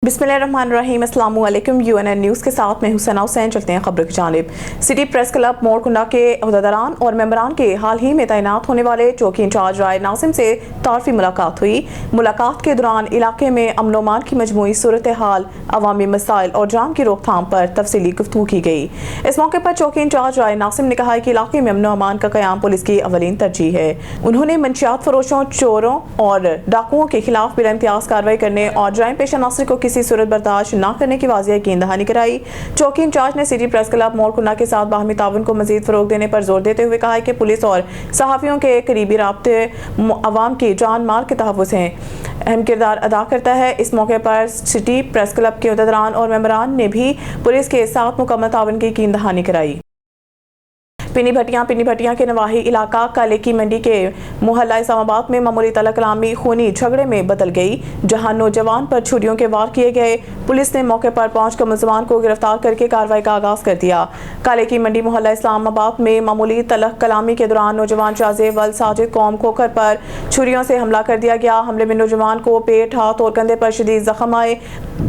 बिस्मिल्लाहिर्रहमानिर्रहीम। अस्सलामु अलैकुम। UNN न्यूज़ के साथ मैं हुसैना हुसैन। चलते हैं खबर की जानिब। सिटी प्रेस क्लब मोरकुंडा के अहदेदारान और मेंबरान के हाल ही में तैनात होने वाले चौकी इंचार्ज राय नासिम से तारफी मुलाकात हुई। मुलाकात के दौरान इलाके में अमन व अमान की मजमूई सूरत हाल, अवामी मसाइल और जाम की रोकथाम पर तफसीली गुफ्तगू की गई। इस मौके पर चौकी इंचार्ज राय नासिम ने कहा कि इलाके में अमन व अमान का क़याम पुलिस की अवलीन तरजीह है। उन्होंने मंशियात फरोशों, चोरों और डाकुओं के खिलाफ बिला इम्तियाज कार्रवाई करने और जराइम पेश अनासर को किसी सूरत बर्दाश्त न करने की वाज़ेह यकीन दहानी कराई। चौकी इंचार्ज ने सिटी प्रेस क्लब मोरकुंडा के साथ बाहमी ताउन को मजीद फरोग देने पर जोर देते हुए कहा कि पुलिस और सहाफ़ियों के करीबी राब्ते अवाम की जान माल के तहफ़्फ़ुज़ हैं अहम किरदार अदा करता है। इस मौके पर सिटी प्रेस क्लब के अहदेदारान और मेंबरान ने भी पुलिस के साथ मुकम्मल ताउन की यकीन दहानी कराई। पिनी भटिया के नवाही इलाका काले की मंडी के मोहल्ला इस्लामाबाद में मामूली तला कलामी खूनी झगड़े में बदल गई, जहां नौजवान पर छुरियों के वार किए गए। पुलिस ने मौके पर पहुंचकर मुलज़मान को गिरफ्तार करके कार्रवाई का आगाज कर दिया। काले की मंडी मोहल्ला इस्लामाबाद में मामूली तला कलामी के दौरान नौजवान शाज़े वल साजिद कौम खोखर पर छुरियों से हमला कर दिया गया। हमले में नौजवान को पेट, हाथ और कंधे पर शदीद जख्म आए।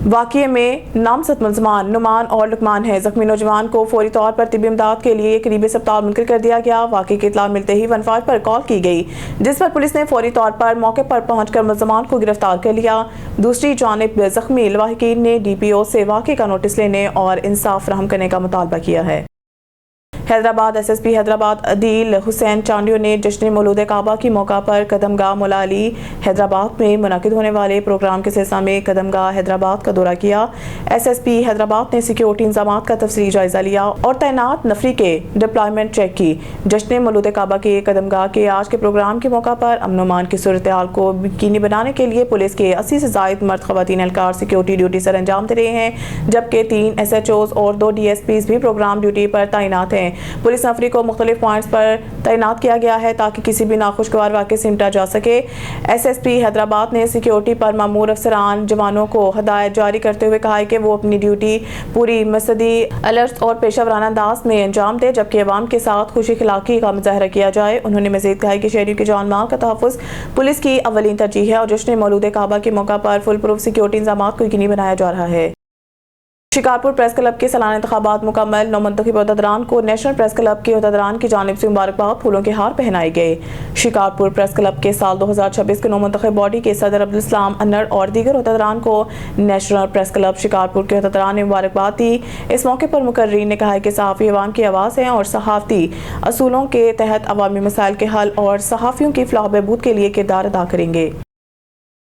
वाक़ये में नामजद मुलज़मान नुमान और लुकमान है। जख्मी नौजवान को फौरी तौर पर तिब्बी इमदाद के लिए करीबी अस्पताल मुंतकिल कर दिया गया। वाक़ये की इत्तला मिलते ही 15 पर कॉल की गई, जिस पर पुलिस ने फौरी तौर पर मौके पर पहुंचकर मुलज़मान को गिरफ्तार कर लिया। दूसरी जानिब जख्मी लवाहिकीन ने DPO से वाक़ये का नोटिस लेने और इंसाफ फराहम करने का मुतालबा किया है। हैदराबाद SSP हैदराबाद अदील हुसैन चांडियो ने जश्न मौलूद काबा की मौका पर कदमगाह मौला अली हैदराबाद में मुनाकिद होने वाले प्रोग्राम के सिलसिले में कदमगाह हैदराबाद का दौरा किया। SSP हैदराबाद ने सिक्योरिटी इंतजामात का तफसीली जायजा लिया और तैनात नफरी के डिप्लॉयमेंट चेक की। जश्न मौलूद काबा के कदमगाह के आज के प्रोग्राम के मौका पर अमन अमान की सूरत हाल को यकीनी बनाने के लिए पुलिस के 80 से ज़ायद मर्द ख़वातीन एहलकार सिक्योरिटी ड्यूटी सर अंजाम दे रहे हैं, जबकि 3 SHOs और 2 DSPs भी प्रोग्राम ड्यूटी पर तैनात हैं। पुलिस नफरी को मुख्तलिफ पॉइंट्स पर तैनात किया गया है ताकि किसी भी नाखुशगवार वाक़े से निपटा जा सके। SSP हैदराबाद ने सिक्योरिटी पर मामूर अफसरान जवानों को हदायत जारी करते हुए कहा है कि वो अपनी ड्यूटी पूरी मसदी अलर्ट और पेशावराना अंदाज में अंजाम दे, जबकि अवाम के साथ खुशी खिलाकी का मुजाहरा किया जाए। उन्होंने मजीद कहा कि शहरियों की जान माल का तहफ़्फ़ुज़ पुलिस की अवलीन तरजीह है और जश्न मौलूद काबा के मौका पर फुल प्रूफ सिक्योरिटी इंतजाम को यकीनी बनाया जा रहा है। शिकारपुर प्रेस क्लब के सालाना इंतखाबात मुकम्मल। नौमंतखब अहदेदारान को नेशनल प्रेस क्लब के अहदेदारान की जानिब से मुबारकबाद फूलों के हार पहनाए गए। शिकारपुर प्रेस क्लब के साल 2026 के नौमंतखब बॉडी के सदर अब्दुल सलाम अन्नड़ और दीगर अहदेदारान को नेशनल प्रेस क्लब शिकारपुर के अहदेदारान ने मुबारकबाद दी। इस मौके पर मुकर्रीन ने कहा कि सहाफ़ी अवाम की आवाज़ है और सहाफ़ती असूलों के तहत अवामी मसाइल के हल और सहाफ़ियों की फलाह बहबूद के लिए किरदार अदा करेंगे।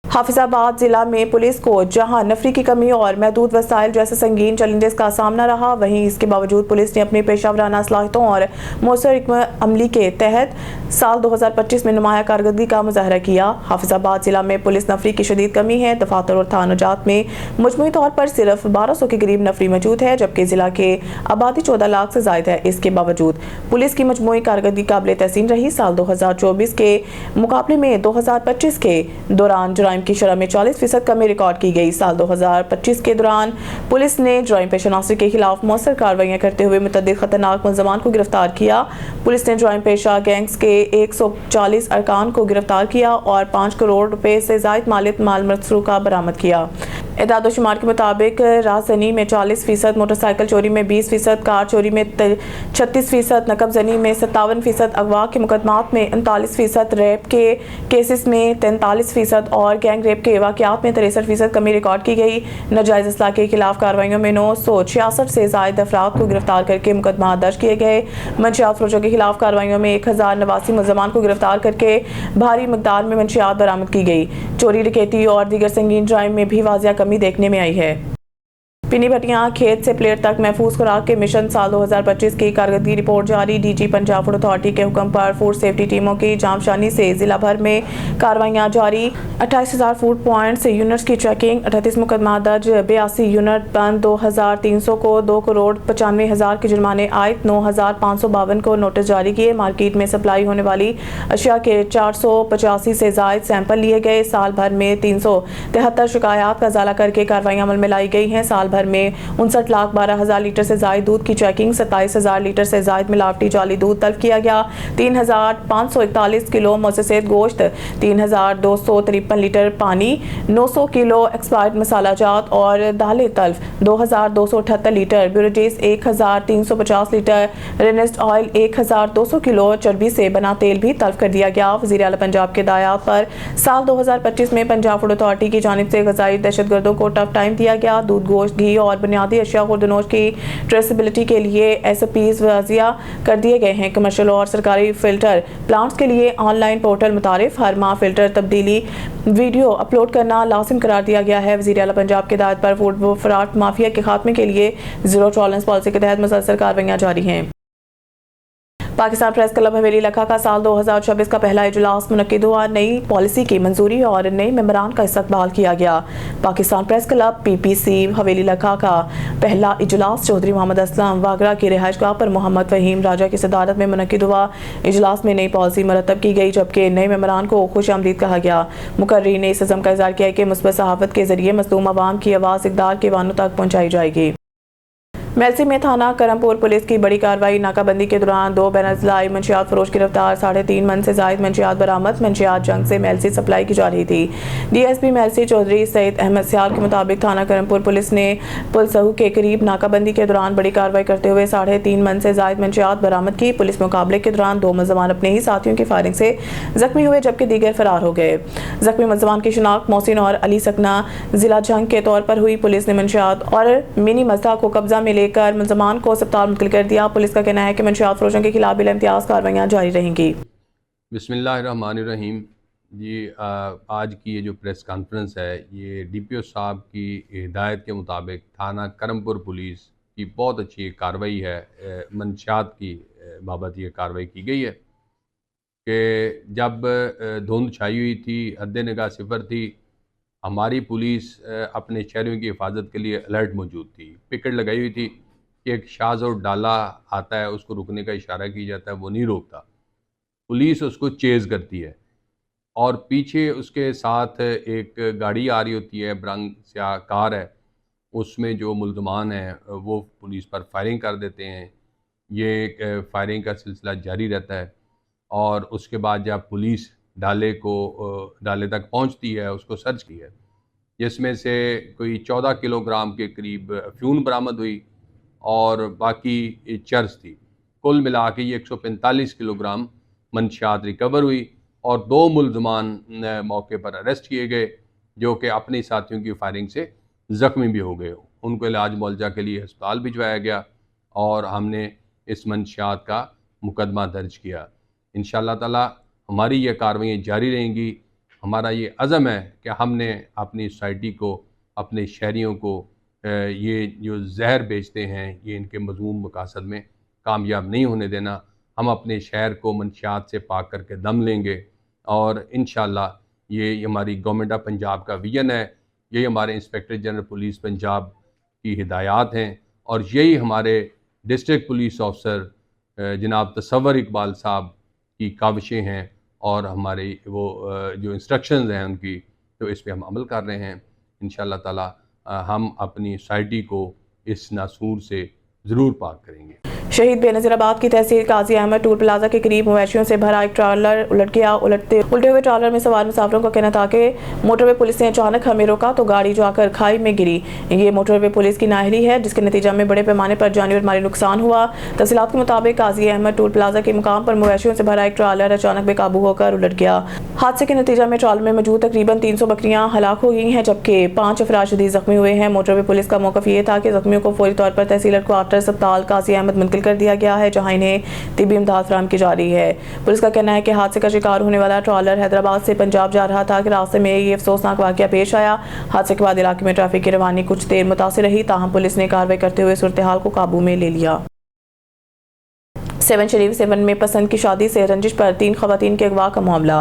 हाफिजाबाद जिला में पुलिस को जहां नफरी की कमी और महदूद वसाइल जैसे संगीन चैलेंजेस का सामना रहा, वहीं इसके बावजूद पुलिस ने अपनी पेशावराना सलाहियतों और मौसर हिकमत अमली के तहत साल 2025 में नुमाया कारकर्दगी का मुजाहरा किया। हाफिजाबाद जिला में पुलिस नफरी की शदीद कमी है। दफातर और थानाजात में मजमूई तौर पर सिर्फ 1200 के करीब नफरी मौजूद है, जबकि जिला के आबादी 14 लाख से जायद है। इसके बावजूद पुलिस की मजमूई कारकर्दगी काबिल तहसीन रही। साल 2024 के मुकाबले में 2025 के दौरान जराइम की शरह में 40% कमी रिकॉर्ड की गई। साल 2025 के दौरान पुलिस ने जराइम पेश अनासर के खिलाफ मौसर कार्रवाइयां करते हुए मुतअद्दिद खतरनाक मुलज़मान को गिरफ्तार किया। पुलिस ने जराइम पेशा गैंग्स के 140 अरकान को गिरफ्तार किया और 5 करोड़ रुपए से ज़ायद माल मसरूका बरामद किया। इदाद शुमार के मुताबिक राहज़नी में 40%, मोटरसाइकिल चोरी में 20%, कार चोरी में 36%, नकबजनी में 57%, अगवा के मुकदमात में 39%, रेप के केसेस में 43% और गैंग रेप के वाक़यात में 63% कमी रिकॉर्ड की गई। नाजायज़ असलाह के खिलाफ कार्रवाइयों में 966 से ज़ायद अफराद को गिरफ्तार करके मुकदमा दर्ज किए गए। मंशियात फरोशों के खिलाफ कार्रवाइयों में 1089 मुलज़मान को गिरफ्तार करके भारी मकदार में मंशियात बरामद की गई। चोरी, डकैती और दीगर संगीन जराइम में भी वाज़िया कमी देखने में आई है। पिनी भटिया खेत से प्लेट तक महफूज खुराक के मिशन साल 2025 की कारकर्दगी रिपोर्ट जारी। DG पंजाब फूड अथॉरिटी के हुक्म पर फूड सेफ्टी टीमों की जामशानी से जिला भर में कार्रवाइयां जारी। 28,000 फूड पॉइंट्स यूनिट्स की चेकिंग, 38 मुकदमा दर्ज, 82 यूनिट बंद, 2,300 को 2 करोड़ 95,000 के जुर्माने आयत, 9,552 को नोटिस जारी किए। मार्केट में सप्लाई होने वाली अशिया के 485 से जायद सैंपल लिए गए। साल भर में 373 शिकायत का इजाला करके कार्रवाइयां अमल में लाई गई हैं। साल भर भर में 59,12,000 लीटर से ज़ायद दूध की चेकिंग, 27,000 लीटर से ज़ायद मिलावटी जाली दूध तलब किया गया। 3,541 किलो मुअस्ससेत गोश्त, 3,253 लीटर पानी, 900 किलो एक्सपायर्ड मसाला जात और दालें तल्फ, 2,278 लीटर ब्यूरोजीस, 1,350 लीटर रेनेस्ट ऑयल, 1,200 किलो चर्बी से बना तेल भी तल्फ कर दिया गया। वज़ीर आला पंजाब के हिदायत पर साल 2025 में पंजाब फूड अथॉरिटी की जानिब से ग़ज़ाई दहशतगर्दों को टफ टाइम दिया गया। दूध, गोश्त, घी और बुनियादी अशिया खुर्दनोश की ट्रेसेबिलिटी के लिए SOPs वज़िया कर दिए गए हैं। कमर्शियल और सरकारी फिल्टर प्लांट्स के लिए ऑनलाइन पोर्टल मुतारिफ, हर माह फिल्टर तब्दीली वीडियो अपलोड करना लाजिम करार दिया गया है। वज़ीर आला पंजाब के हिदायत पर फूड फ्रॉड माफिया के खात्मे के लिए ज़ीरो टॉलरेंस पॉलिसी के तहत मुसलसल कार्रवाइयाँ जारी हैं। पाकिस्तान प्रेस क्लब हवेली लखा का साल 2026 का पहला इजलास मुनक्किद हुआ। नई पॉलिसी की मंजूरी और नए मेंबरान का इस्तकबाल किया गया। पाकिस्तान प्रेस क्लब PPC हवेली लखा का पहला इजलास चौधरी मोहम्मद असलम वागरा की रिहाइशगाह पर मोहम्मद फ़हीम राजा की सदारत में मुनक्किद हुआ। इजलास में नई पॉलिसी मरतब की गई, जबकि नए मेंबरान को खुशामदीद कहा गया। मुकर्रीर ने इस अज़म का इज़हार किया कि मुस्बत सहाफ़त के जरिए मज़लूम अवाम की आवाज़ इक़दार के वानों तक पहुँचाई जाएगी। मेलसी में थाना करमपुर पुलिस की बड़ी कार्रवाई। नाकाबंदी के दौरान 2 बैनज़लाई मंशियात फरोश की रफ्तार, 3.5 मन से ज़ायद मंशियात बरामद। मंशियात जंग से मेलसी सप्लाई की जा रही थी। DSP मेलसी चौधरी सईद अहमद सियाल के मुताबिक थाना करमपुर पुलिस ने पुलसहू के करीब नाकाबंदी के दौरान बड़ी कार्रवाई करते हुए 3.5 मन से ज़ायद मंशियात बरामद की। पुलिस मुकाबले के दौरान 2 मुलज़मान अपने ही साथियों की फायरिंग से जख्मी हुए, जबकि दीगर फरार हो गए। जख्मी मुलज़मान की शिनाख्त मोहसिन और अली सकना जिला जंग के तौर पर हुई। पुलिस ने मंशियात और मिनी मज़दा को कब्जा में लेकर मुलज़मान को अस्पताल मुंतकिल कर दिया। पुलिस का कहना है कि मंशियात फरोशों के खिलाफ बिला इम्तियाज़ कार्रवाइयाँ जारी रहेंगी। बिस्मिल्लाहिर्रहमानिर्रहीम जी, आज की ये जो प्रेस कॉन्फ्रेंस है, ये DPO साहब की हिदायत के मुताबिक थाना करमपुर पुलिस की बहुत अच्छी कार्रवाई है। मंशियात की बाबत ये कार्रवाई की गई है कि जब धुंध छाई हुई थी, हद निगाह सिफर थी, हमारी पुलिस अपने शहरों की हिफाजत के लिए अलर्ट मौजूद थी। पिकेट लगाई हुई थी कि एक शाज और डाला आता है, उसको रुकने का इशारा किया जाता है, वो नहीं रोकता, पुलिस उसको चेज़ करती है और पीछे उसके साथ एक गाड़ी आ रही होती है, बरंग स्याह कार है, उसमें जो मुल्ज़मान हैं वो पुलिस पर फायरिंग कर देते हैं। ये फायरिंग का सिलसिला जारी रहता है और उसके बाद जब पुलिस डाले तक पहुंचती है, उसको सर्च की है, जिसमें से कोई 14 किलोग्राम के करीब अफ्यून बरामद हुई और बाकी चर्स थी। कुल मिला के ये 145 किलोग्राम मंशियात रिकवर हुई और 2 मुलज़मान मौके पर अरेस्ट किए गए, जो कि अपने साथियों की फायरिंग से ज़ख्मी भी हो गए। उनको इलाज मुआवजा के लिए अस्पताल भिजवाया गया और हमने इस मंशियात का मुकदमा दर्ज किया। इंशाअल्लाह ताला हमारी ये कार्रवाइयाँ जारी रहेंगी। हमारा ये अज़म है कि हमने अपनी सोसाइटी को, अपने शहरियों को ये जो जहर बेचते हैं, ये इनके मज़मूम मकासद में कामयाब नहीं होने देना। हम अपने शहर को मंशियात से पाक करके दम लेंगे और इंशाअल्लाह ये हमारी गवर्नमेंट ऑफ पंजाब का विजन है, यही हमारे इंस्पेक्टर जनरल पुलिस पंजाब की हिदायत हैं और यही हमारे डिस्ट्रिक्ट पुलिस ऑफिसर जनाब तसव्वुर इकबाल साहब की काविशें हैं और हमारे वो जो इंस्ट्रक्शंस हैं उनकी, तो इस पे हम अमल कर रहे हैं। इंशाअल्लाह ताला हम अपनी सोसाइटी को इस नासूर से ज़रूर पाक करेंगे। शहीद बेनज़ीराबाद की तहसील काजी अहमद टूल प्लाजा के करीब मवेशियों से भरा एक ट्रॉलर उलट गया। उलटे हुए ट्रॉलर में सवार मुसाफिरों का कहना था कि मोटरवे पुलिस ने अचानक हमें रोका तो गाड़ी जाकर खाई में गिरी। ये मोटरवे पुलिस की नाअहली है, जिसके नतीजा में बड़े पैमाने पर जानी और माली नुकसान हुआ। तफसीलात के मुताबिक काजी अहमद टूल प्लाजा के मुकाम पर मवेशियों से भरा एक ट्रॉलर अचानक बेकाबू होकर उलट गया। हादसे के नतीजा में ट्रॉलर में मौजूद तकरीबन 300 बकरियां हलाक हो गई हैं, जबकि 5 अफराद शदीद जख्मी हुए हैं। मोटरवे पुलिस का मौक़िफ़ ये था कि जख्मियों को फौरी तौर पर तहसील क्वार्टर अस्पताल काजी अहमद मुंतकिल कर दिया गया है, जहां इन्हें तिब्बी इमदाद फराहम की जा रही है। पुलिस का कहना है कि हादसे का शिकार होने वाला ट्रॉलर हैदराबाद से पंजाब जा रहा था कि रास्ते में ये अफसोसनाक वाक़या पेश आया। हादसे के बाद इलाके में ट्रैफिक की रवानी कुछ देर मुतासिर रही, ताहम पुलिस ने कार्रवाई करते हुए सूरत हाल को काबू में ले लिया। सेवन शरीफ सेवन में पसंद की शादी से रंजिश पर 3 खवातीन के अगवा का मामला।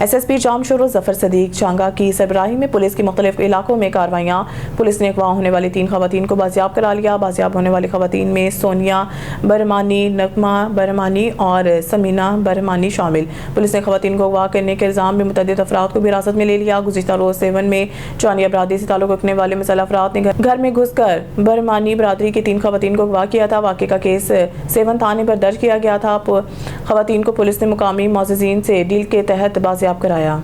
SSP जामशोर जफर सदीक चांगा की सरबराही में पुलिस के मुख्तलिफ इलाकों में कार्रवाइयाँ। पुलिस ने अगवा होने वाली 3 खवातीन को बाजियाब करा लिया। बाजियाब होने वाली खवातीन में सोनिया बरमानी, नगमा बरमानी और समीना बरमानी शामिल। पुलिस ने खवातीन को अगवा करने के इल्जाम में मुतअद्दिद अफराद को भी हिरासत में ले लिया। गुज़िश्ता रोज सेवन में चानिया बरादरी से ताल्लुक़ रखने वाले मुसल्लह अफराद ने घर में घुसकर बरमानी बरादरी की 3 खवातीन को अगवा किया था। वाक़े का केस सेवन थाने पर दर्ज किया गया था। खवातीन को पुलिस ने मुकामी मौज़िज़ीन से डील के तहत बाजियाब कराया।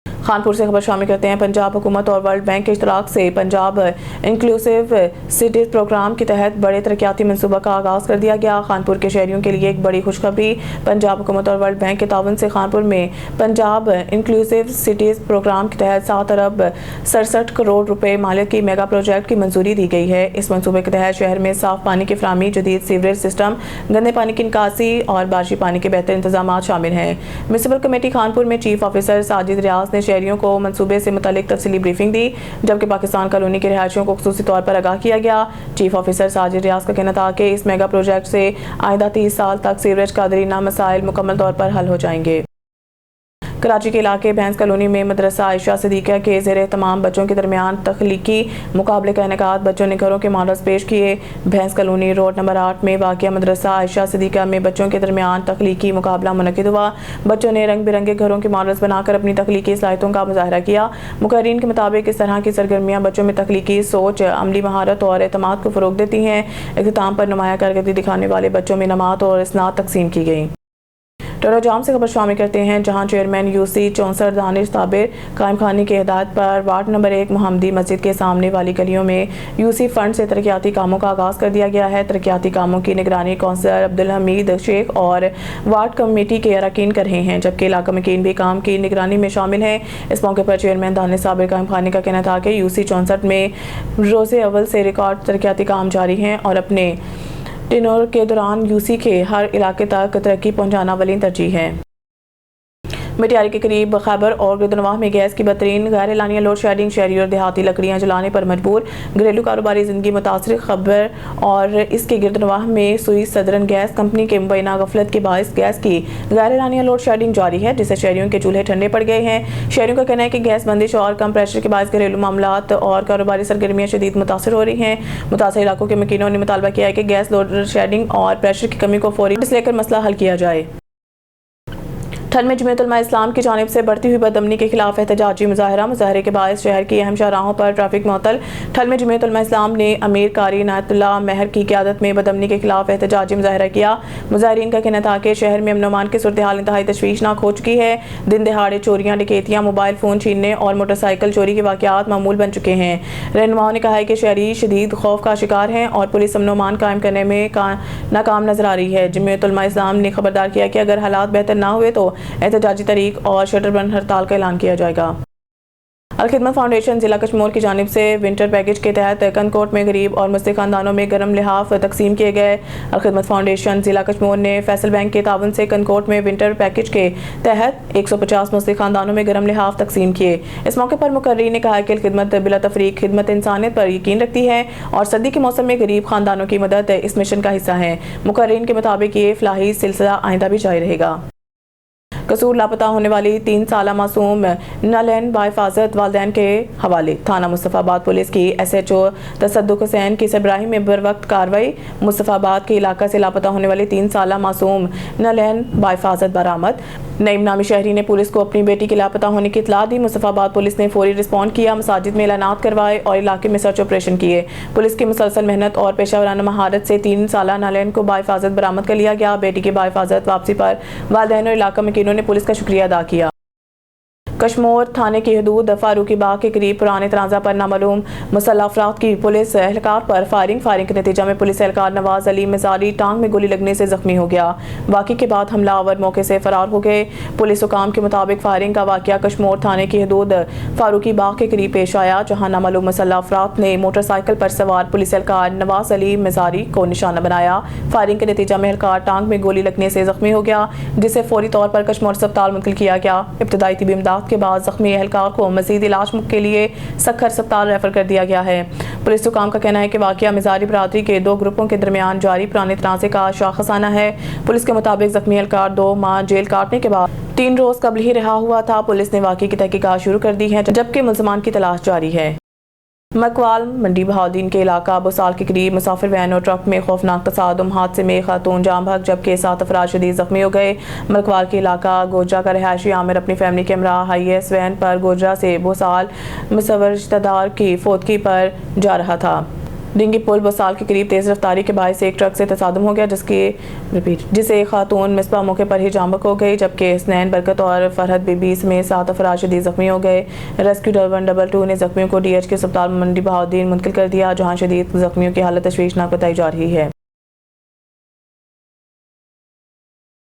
खानपुर से खबर शामिल करते हैं। पंजाब हुकूमत और वर्ल्ड बैंक के इश्तराक से पंजाब इंक्लूसिव सिटीज़ प्रोग्राम के तहत बड़े तरक्याती मनसूबा का आगाज़ कर दिया गया। खानपुर के शहरियों के लिए एक बड़ी खुशखबरी। पंजाब हुकूमत और वर्ल्ड बैंक के ताउन से खानपुर में पंजाब इंक्लूसिव सिटीज़ प्रोग्राम के तहत 7 अरब 67 करोड़ रुपए मालिक की मेगा प्रोजेक्ट की मंजूरी दी गई है। इस मनसूबे के तहत शहर में साफ पानी की फराहमी, जदीद सीवरेज सिस्टम, गंदे पानी की निकासी और बारिशी पानी के बेहतर इंतजाम शामिल हैं। म्युनिसिपल कमेटी खानपुर में चीफ ऑफिसर साजिद रियाज ने शहरियों को मंसूबे से मुतालिक तफसीली ब्रीफिंग दी, जबकि पाकिस्तान कॉलोनी के रिहायशियों को खुसूसी तौर पर आगाह किया गया। चीफ ऑफिसर साजिद रियाज का कहना था कि इस मेगा प्रोजेक्ट से आइंदा 30 साल तक सीवरेज का दरीना मसाइल मुकम्मल तौर पर हल हो जाएंगे। कराची के इलाके भैंस कॉलोनी में मदरसा आयशा सिद्दीक़ा के ज़ेरे तमाम बच्चों के दरमियान तख्लीकी मुकाबले का इनेकाद। बच्चों ने घरों के मॉडल्स पेश किए। भैंस कॉलोनी रोड नंबर 8 में वाक़िया मदरसा आयशा सिद्दीक़ा में बच्चों के दरमियान तख्लीकी मुकाबला मुनक़िद हुआ। बच्चों ने रंग बिरंगे घरों के मॉडल्स बनाकर अपनी तख्लीकी सलाहियतों का मुज़ाहरा किया। मुक़र्रीन के मुताबिक इस तरह की सरगर्मियाँ बच्चों में तख्लीकी सोच, अमली महारत और एतमाद को फ़रोग़ देती हैं। इख्तिताम पर नुमाया कारकर्दगी दिखाने वाले बच्चों में नमात और इसनाद तकसीम की गई। टोरोजाम से खबर शामिल करते हैं, जहां चेयरमैन UC 64 दानिश ताबिर कायम खानी की हिदायत पर वार्ड नंबर 1 मोहम्मदी मस्जिद के सामने वाली गलियों में UC फंड से तरक्याती कामों का आगाज़ कर दिया गया है। तरक्याती कामों की निगरानी कौंसलर अब्दुल हमीद शेख और वार्ड कमेटी के अरकान कर रहे हैं, जबकि इलाका मकीन भी काम की निगरानी में शामिल हैं। इस मौके पर चेयरमैन दानिश ताबिर कायम खानी का कहना था कि UC 64 में रोज़े अव्वल से रिकॉर्ड तरक्याती काम जारी हैं और अपने टेन्योर के दौरान UC के हर इलाके तक तरक्की पहुंचाना अवलीन तरजीह है। मिटियारी के करीब खैबर और गिरदनवाह में गैस की बदतरीन गैर एलानिया लोड शेडिंग, शहरी और देहाती लकड़ियाँ जलाने पर मजबूर, घरेलू कारोबारी जिंदगी मुतासर। खबर और इसके गिरदनवाह में सुई सदरन गैस कंपनी के मुबैना गफलत के बायस गैस की गैर एलानिया लोड शेडिंग जारी है, जिससे शहरियों के चूल्हे ठंडे पड़ गए हैं। शहरियों का कहना है कि गैस बंदिश और कम प्रेशर के बायस घरेलू मामलात और कारोबारी सरगर्मियाँ शदीद मुतासर हो रही हैं। मुतासर इलाकों के मकीनों ने मुतालबा किया है कि गैस लोड शेडिंग और प्रेशर की कमी को फौरी लेकर मसला हल किया जाए। ठल में जमीयत उलमा इस्लाम की जानिब से बढ़ती हुई बदअमनी के खिलाफ एहतजाजी मुजाहरे के बायस शहर की अहम शाहराहों पर ट्रैफिक मुअत्तल। ठल में जमीयत उलमा इस्लाम ने अमीर कारी इनायतुल्लाह महर की क़यादत में बदअमनी के खिलाफ एहतजाजी मुजाहरा किया। मुजाहरीन का कहना था कि शहर में अमन अमान की सूरत हाल इंतहाई तशवीशनाक हो चुकी है। दिन दहाड़े चोरियाँ, डकैतियाँ, मोबाइल फ़ोन छीनने और मोटरसाइकिल चोरी के वाक़यात मामूल बन चुके हैं। रहनुमाओं ने कहा है कि शहरी शदीद खौफ का शिकार हैं और पुलिस अमन अमान कायम करने में नाकाम नजर आ रही है। जमीयत उलमा इस्लाम ने खबरदार किया कि अगर हालात बेहतर ना हुए तो एहतजाजी तरीक और शटर बंद हड़ताल का ऐलान किया जाएगा। अलखिदमत फाउंडेशन जिला कश्मीर की जानिब से विंटर पैकेज के तहत कनकोट में गरीब और मुस्तहिक खानदानों में गर्म लिहाफ तकसीम किए गए। अलखिदमत फाउंडेशन जिला कश्मीर ने फैसल बैंक के ताउन से कनकोट में विंटर पैकेज के तहत 150 मुस्तहिक खानदानों में गर्म लिहाफ तकसीम किए। इस मौके पर मुकर्रीर ने कहा कि अलखिदमत बिला तफरीक खिदमत इंसानियत पर यकीन रखती है और सर्दी के मौसम में गरीब खानदानों की मदद इस मिशन का हिस्सा है। मुकर्रीर के मुताबिक ये फलाही सिलसिला आइंदा भी जारी रहेगा। कसूर लापता होने वाली 3 साला मासूम नलैन बाहिफाजत वालिदैन के हवाले। थाना मुस्तफ़ाबाद पुलिस की SHO तसद्दुक हुसैन की सरबराही में बरवक्त कार्रवाई। मुस्तफ़ाबाद के इलाका से लापता होने वाली 3 साला मासूम नलैन बाहिफाजत बरामद। नईम नामी शहरी ने पुलिस को अपनी बेटी के लापता होने की इतला दी। मुस्तफ़ाबाद पुलिस ने फौरी रिस्पॉन्ड किया, मसाजिद में ऐलानात करवाए और इलाके में सर्च ऑपरेशन किए। पुलिस की मुसलसल मेहनत और पेशावराना महारत से 3 साला नालैन को बाहिफाजत बरामद कर लिया गया। बेटी की बाहिफाजत वापसी पर वालिदैन और इलाका मकीनों ने पुलिस का शुक्रिया अदा किया। कश्मोर थाने की हदूद फारूकी बाग के करीब पुराने तनाज़ा पर नामालूम मुसल्लह अफराद की पुलिस एहलकार पर फायरिंग के नतीजा में पुलिस एहलकार नवाज अली मिजारी टांग में गोली लगने से जख्मी हो गया। वाक़े के बाद हमलावर मौके से फरार हो गए। पुलिस हुकाम के मुताबिक फायरिंग का वाक़या कश्मोर थाने की हदूद फारूकी बाग के करीब पेश आया, जहाँ नामालूम मुसल्लह अफराद ने मोटरसाइकिल पर सवार पुलिस एहलकार नवाज अली मिजारी को निशाना बनाया। फायरिंग के नतीजा में एहलकार टांग में गोली लगने से जख्मी हो गया, जिसे फौरी तौर पर कश्मोर अस्पताल मुंतकिल किया गया। इब्तदाई तिबी इमदाद मुश्किलात के बाद जख्मी एहलकार को मजीद इलाज के लिए सखर अस्पताल रेफर कर दिया गया है। पुलिस हुकाम का कहना है कि वाकया मिजारी बरादरी के दो ग्रुपों के दरमियान जारी पुराने तनाज़े का शाखसाना है। पुलिस के मुताबिक जख्मी एहलकार 2 माह जेल काटने के बाद 3 रोज कबल ही रिहा हुआ था। पुलिस ने वाकये की तहकीकात शुरू कर दी है, जबकि मुल्ज़िमान की तलाश जारी है। मकवाल मंडी बहाउद्दीन के इलाका बोसाल के करीब मुसाफिर वैन और ट्रक में खौफनाक तसादुम हादसे में खातून जाम भाग जबकि 7 अफराद शदीद जख्मी हो गए। मकवाल के इलाका गोजरा का रहायशी आमिर अपनी फैमिली के हमरा हाईएस वैन पर गोजरा से बोसाल मुसव्वर रिश्तेदार की फोतगी पर जा रहा था। डिंगी पुल बोसाल के करीब तेज़ रफ्तारी के बायस एक ट्रक से तसादुम हो गया जिसे खातून मिसबा मौके पर ही जामबक हो गई, जबकि हसनैन बरकत और फरहत बीबी में 7 अफराद शदीद जख्मी हो गए। रेस्क्यू 122 ने जख्मियों को DH अस्पताल मंडी बहाउद्दीन मुंतकिल कर दिया, जहाँ शदीद जख्मियों की हालत तशवीशनाक बताई जा रही है।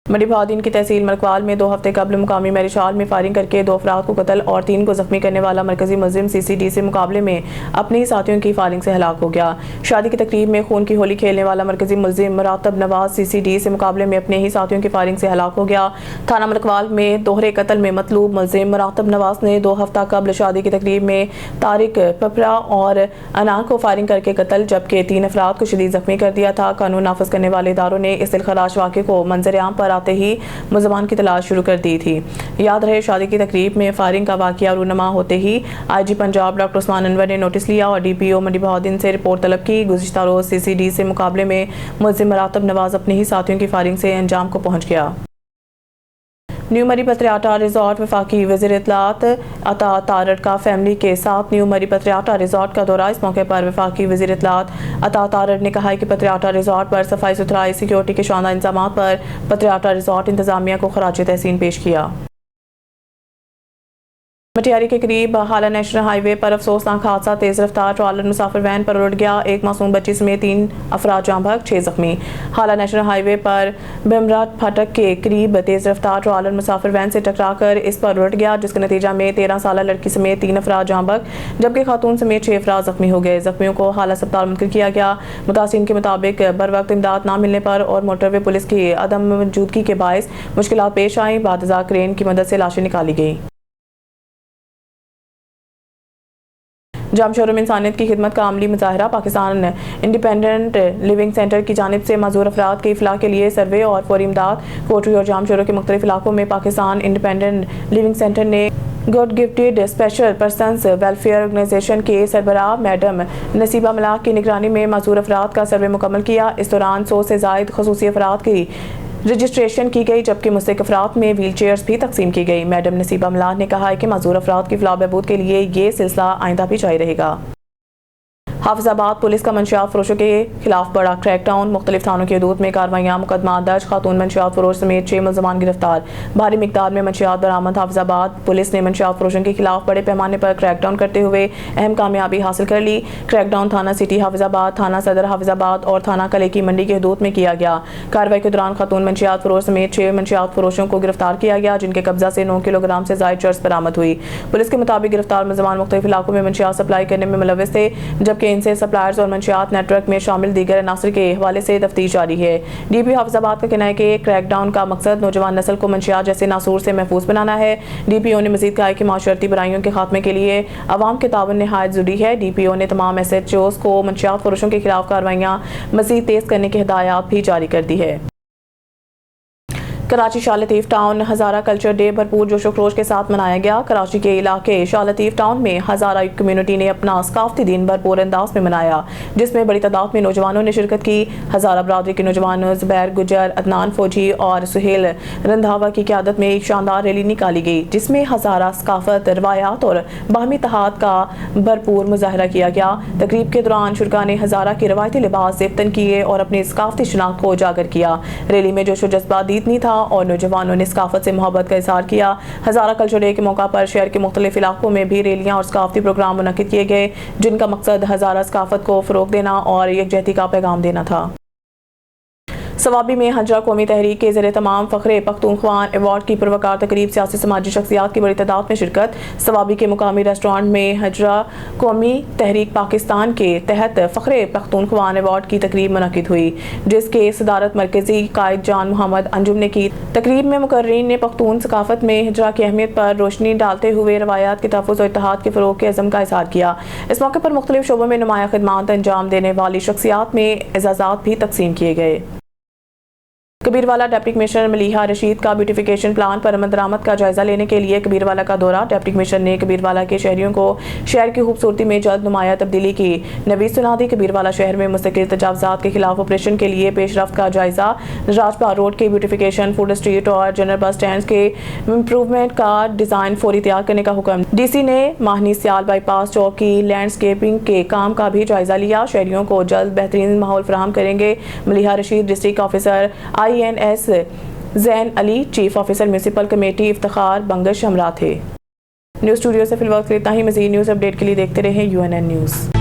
मंडी बहाउद्दीन की तहसील मरकवाल में 2 हफ्ते कबल मुकामी मैरिज हॉल में फायरिंग करके 2 अफराद को कत्ल और 3 को जख्मी करने वाला मरकजी मुल्जिम CCD से मुकाबले में अपने ही साथियों की फायरिंग से हलाक हो गया। शादी की तकरीब में खून की होली खेलने वाला मरकजी मुल्जिम मुरातब नवाज CCD से मुकाबले में अपने ही साथियों की फायरिंग से हलाक हो गया। थाना मरकवाल में दोहरे कत्ल में मतलूब मुल्जिम मुरातब नवाज ने 2 हफ्ता कबल शादी की तकरीब में तारिक पपरा और अना को फायरिंग करके कत्ल जबकि 3 अफराद को शदीद जख्मी कर दिया था। कानून नाफिज करने वाले इदारों ने इस दिलखराश वाक़े को मंजर आम पर आते ही मुल्ज़िमान की तलाश शुरू कर दी थी। याद रहे शादी की तकरीब में फायरिंग का वाक़या रूनमा होते ही IG पंजाब डॉक्टर उस्मान अनवर ने नोटिस लिया और DPO मंडी बहाउद्दीन से रिपोर्ट तलब की। गुज़िश्ता रोज़ CCD से मुकाबले में मुल्ज़िम मुरातब नवाज अपने ही साथियों की फायरिंग से अंजाम को पहुँच गया। न्यू मरी पत्रियाटा रिजॉर्ट वफाकी वज़ीर इत्तलात अता तारड़ का फैमिली के साथ न्यू मरी पत्रियाटा रिजॉर्ट का दौरा। इस मौके पर वफाकी वज़ीर इत्तलात अता तारड़ ने कहा है कि पत्रियाटा रिजॉर्ट पर सफाई सुथराई सिक्योरिटी के शानदार इंतजाम पर पत्रियाटा रिजॉर्ट इंतजामिया को खराज तहसीन पेश किया। मटियारी के करीब हाला नेशनल हाईवे पर अफसोसनाक हादसा, तेज रफ्तार ट्रॉलर मुसाफिर वैन पर उलट गया। एक मासूम बच्ची समेत 3 अफराद जाम भाग, 6 जख्मी। हाला नेशनल हाईवे पर बिमरा फाटक के करीब तेज रफ्तार ट्रॉलर मुसाफिर वैन से टकराकर इस पर उलट गया, जिसके नतीजा में 13 साल लड़की समेत 3 अफराद जाम भाग जबकि खातून समेत 6 अफराद जख्मी हो गए। जख्मियों को हाला अस्पताल मुंतकिल किया गया। मुतासिरीन के मुताबिक बर वक्त इमदाद न मिलने पर और मोटरवे पुलिस की अदम मौजूदगी के बायस मुश्किलात पेश आई। बादजा क्रेन की मदद से लाशें निकाली गई। जाम शोरूम इंसानियत की खिदमत का अमली मुजाहरा। पाकिस्तान इंडिपेंडेंट लिविंग सेंटर की जानिब से मजदूर अफराद के इफलाह के लिए सर्वे और फौरी इमदाद। कोटरी और जाम शोरूम के मुख्तलिफ इलाकों में पाकिस्तान इंडिपेंडेंट लिविंग सेंटर ने God gifted special persons welfare organisation के सरबराह मैडम नसीबा मलाक की निगरानी में मजदूर अफराद का सर्वे मुकम्मल किया। इस दौरान 100 से ज़ायद खसूसी अफराद की रजिस्ट्रेशन की गई, जबकि मुस्तहिक अफराद में व्हील चेयर्स भी तकसीम की गई। मैडम नसीबा मलाक ने कहा है कि मजदूर अफराद की फलाह बहबूद के लिए ये सिलसिला आइंदा भी जारी रहेगा। हाफिजाबाद पुलिस का मंशियात फरोशों के खिलाफ बड़ा क्रैकडाउन। मुख्तलिफ थानों की हदूद में कार्रवाइयाँ, मुकदमा दर्ज, खातून मंशियात फरोश समेत 6 मुल्ज़िमान गिरफ्तार, भारी मिकदार में मंशियात बरामद। हाफिजाबाद पुलिस ने मंशियात फरोशों के खिलाफ बड़े पैमाने पर क्रैकडाउन करते हुए अहम कामयाबी हासिल कर ली। क्रैकडाउन थाना सिटी हाफिजाबाद, थाना सदर हाफिजाबाद और थाना कले की मंडी की हदूद में किया गया। कार्रवाई के दौरान खातून मंशियात फरोश समेत 6 मंशियात फरोशों को गिरफ्तार किया गया, जिनके कब्जा से 9 किलोग्राम से ज़ायद चर्स बरामद हुई। पुलिस के मुताबिक गिरफ्तार मुल्ज़िमान मुख्तलिफ इलाकों में मंशियात सप्लाई करने में मुलव्विस थे, जबकि इनसे सप्लायर्स और मंशियात नेटवर्क में शामिल दीगर अनासर के हवाले से तफ्तीश जारी है। DPO हाफिजाबाद का कहना है कि क्रैकडाउन का मकसद नौजवान नस्ल को मंशियात जैसे नासूर से महफूज बनाना है। DPO ने मजीद कहा कि माशरती बुराइयों के खात्मे के लिए अवाम के ताउन नहायत जरूरी है। DPO ने तमाम SHOs को मंशियात फरोशों के खिलाफ कार्रवाइयाँ मजीद तेज करने की हिदायत भी जारी कर दी है। कराची शाह लतीफ टाउन हज़ारा कल्चर डे भरपूर जोशो खरोश के साथ मनाया गया। कराची के इलाके शाह लतीफ टाउन में हज़ारा कम्युनिटी ने अपना सकाफती दिन भरपूर अंदाज में मनाया, जिसमें बड़ी तादाद में नौजवानों ने शिरकत की। हज़ारा बरादरी के नौजवानों ज़ुबैर गुजर, अदनान फौजी और सुहेल रंधावा की क़यादत में एक शानदार रैली निकाली गई, जिसमें हज़ारा सकाफत, रवायात और बाहमी इत्तेहाद का भरपूर मुजाहरा किया गया। तकरीब के दौरान शुरका ने हज़ारा के रवायती लिबास ज़ेबतन किए और अपनी सकाफती शनाख्त को उजागर किया। रैली में जोशो जज्बा दीदनी था और नौजवानों ने सकाफत से मोहब्बत का इज़हार किया। हज़ारा कल्चर डे के मौका पर शहर के मुख्तलिफ इलाकों में भी रैलियाँ और सकाफती प्रोग्राम मुनक्किद किए गए, जिनका मकसद हज़ारा सकाफत को फ़रोग़ देना और यकजहती का पैगाम देना था। सवाबी में हजरा कौमी तहरीक के ज़रिए तमाम फ़ख्रे पख्तूनख्वा अवार्ड की पुरवकार तकरीब, सियासी समाजी शख्सियात की बड़ी तादाद में शिरकत। सवाबी के मुकामी रेस्टोरेंट में हजरा कौमी तहरीक पाकिस्तान के तहत फ़ख्रे पख्तूनख्वा अवार्ड की तकरीब मुनक़िद हुई, जिसके सदारत मरकज़ी कायद जान मोहम्मद अंजुम ने की। तकरीब में मुकर्रीन ने पख्तून सकाफत में हिजरा की अहमियत पर रोशनी डालते हुए रवायात के तहफ़्फ़ुज़ और इत्तेहाद के फ़रोग़ के अज़्म का इज़हार किया। इस मौके पर मुख्तलिफ शोबों में नुमाया खिदमात अंजाम देने वाली शख्सियात में एजाज़ात भी तक़सीम किए गए। कबीरवाला डिप्टी कमिश्नर मलिहा रशीद का ब्यूटिफिकेशन प्लान पर अमल दरामद का जायजा लेने के लिए कबीरवाला का दौरा। डिप्टी कमिश्नर ने कबीरवाला के शहरियों को शहर की खूबसूरती में जल्द नुमाया तब्दीली की नवीद सुना दी। कबीरवाला शहर में मुस्तकिल तजावुज़ात के खिलाफ ऑपरेशन के लिए पेशरफ्त का जायजा। राजपाल रोड के ब्यूटिफिकेशन, फूड स्ट्रीट और जनरल बस स्टैंड के इम्प्रूवमेंट का डिज़ाइन फौरी तैयार करने का हुक्म। DC ने माहनी सियाल बाईपास चौक की लैंडस्केपिंग के काम का भी जायजा लिया। शहरियों को जल्द बेहतरीन माहौल फराहम करेंगे। Maliha Rashid district officer INS Jain Ali, chief officer municipal committee Iftikhar Bangash हमरा थे। न्यूज़ स्टूडियो से फिलहाल इतना ही। मज़ीद न्यूज़ अपडेट के लिए देखते रहें UNN न्यूज़।